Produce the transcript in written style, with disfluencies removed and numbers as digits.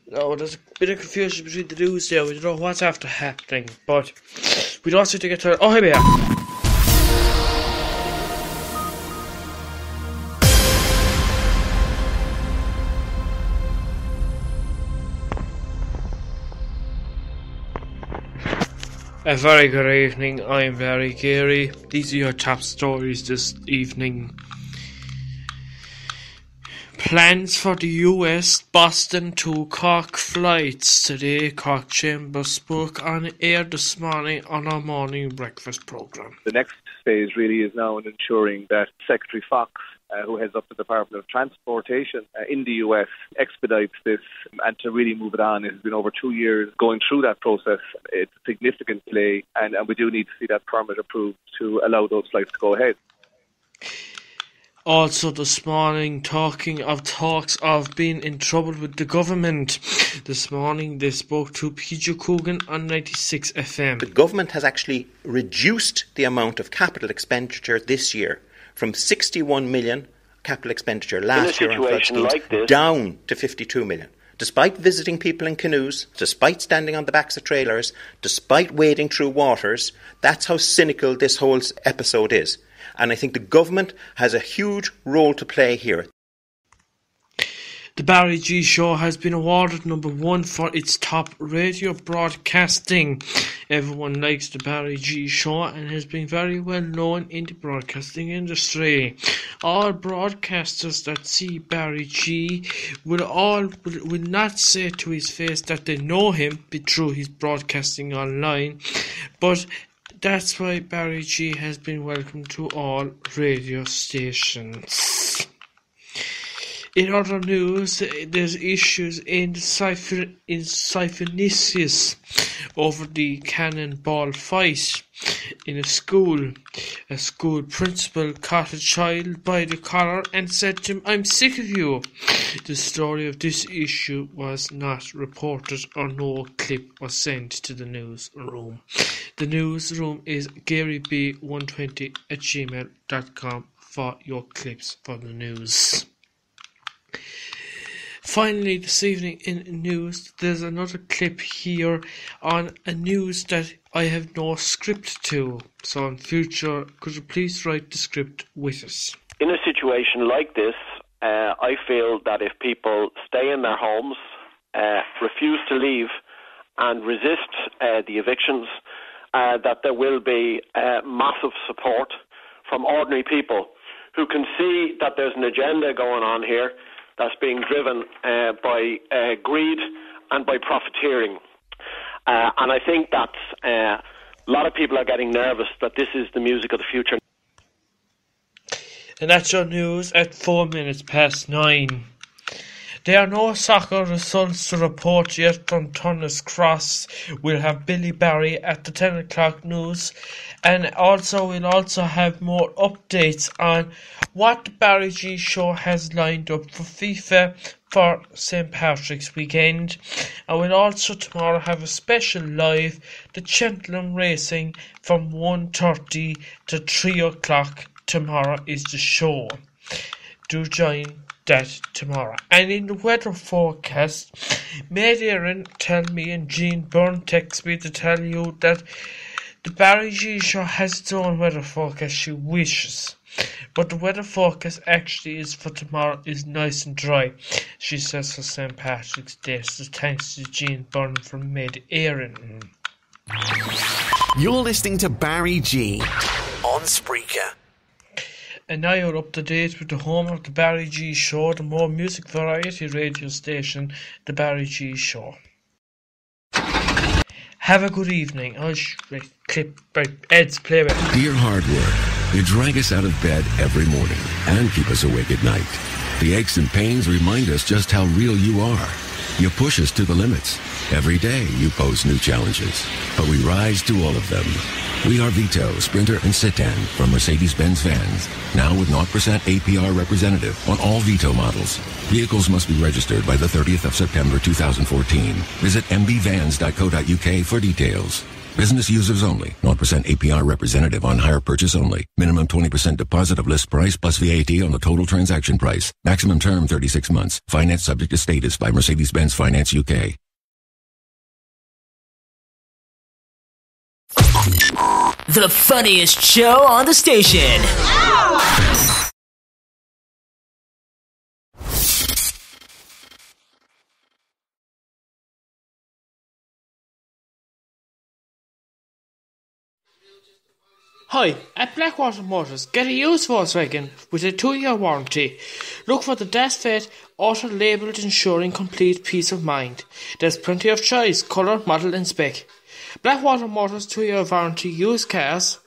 No, there's a bit of confusion between the news there. We don't know what's after happening, but we'd also to get to... Oh, here we are. A very good evening. I'm Barry Geary. These are your top stories this evening. Plans for the US Boston to Cork flights today. Cork Chamber spoke on air this morning on our morning breakfast programme. The next phase really is now in ensuring that Secretary Fox, who heads up the Department of Transportation in the US, expedites this and to really move it on. It has been over 2 years going through that process. It's a significant delay, and we do need to see that permit approved to allow those flights to go ahead. Also this morning, talks of being in trouble with the government. This morning they spoke to PJ Coogan on 96 FM. The government has actually reduced the amount of capital expenditure this year from 61 million capital expenditure last year on flood schemes down to 52 million. Despite visiting people in canoes, despite standing on the backs of trailers, despite wading through waters, that's how cynical this whole episode is. And I think the government has a huge role to play here. The Barry G Show has been awarded number 1 for its top radio broadcasting. Everyone likes the Barry G Show and has been very well known in the broadcasting industry. All broadcasters that see Barry G will not say to his face that they know him through his broadcasting online, but that's why Barry G has been welcomed to all radio stations. In other news, there's issues in Siphonissus over the cannonball fight in a school. A school principal caught a child by the collar and said to him, "I'm sick of you." The story of this issue was not reported or no clip was sent to the newsroom. The newsroom is garyb120@gmail.com for your clips for the news. Finally, this evening in news, there's another clip here on a news that I have no script to. So in future, could you please write the script with us? In a situation like this, I feel that if people stay in their homes, refuse to leave, and resist the evictions, that there will be massive support from ordinary people who can see that there's an agenda going on here that's being driven by greed and by profiteering. And I think that a lot of people are getting nervous that this is the music of the future. And that's your news at 9:04. There are no soccer results to report yet from Turner's Cross. We'll have Billy Barry at the 10 o'clock news, and we'll also have more updates on what the Barry G Show has lined up for FIFA for St. Patrick's weekend. And we'll also tomorrow have a special live, the Cheltenham Racing from 1:30 to 3 o'clock. Tomorrow is the show. Do join that tomorrow. And in the weather forecast, Maid Erin tell me and Jean Byrne text me to tell you that the Barry G Show has its own weather forecast she wishes. But the weather forecast actually is for tomorrow is nice and dry, she says, for St. Patrick's Day. So thanks to Jean Byrne from Maid Erin. You're listening to Barry G on Spreaker. And now you're up to date with the home of the Barry G Show, the more music variety radio station, the Barry G Show. Have a good evening. I'll clip Ed's playback. Dear hard work, you drag us out of bed every morning and keep us awake at night. The aches and pains remind us just how real you are. You push us to the limits. Every day you pose new challenges, but we rise to all of them. We are Vito, Sprinter, and Citan from Mercedes-Benz Vans, now with 0% APR representative on all Vito models. Vehicles must be registered by the 30th of September 2014. Visit mbvans.co.uk for details. Business users only. 0% APR representative on hire purchase only. Minimum 20% deposit of list price plus VAT on the total transaction price. Maximum term 36 months. Finance subject to status by Mercedes-Benz Finance UK. The funniest show on the station. Hi, at Blackwater Motors, get a used Volkswagen with a 2-year warranty. Look for the Das Fit auto-labelled, ensuring complete peace of mind. There's plenty of choice, colour, model and spec. Blackwater Motors 2-year warranty used cars.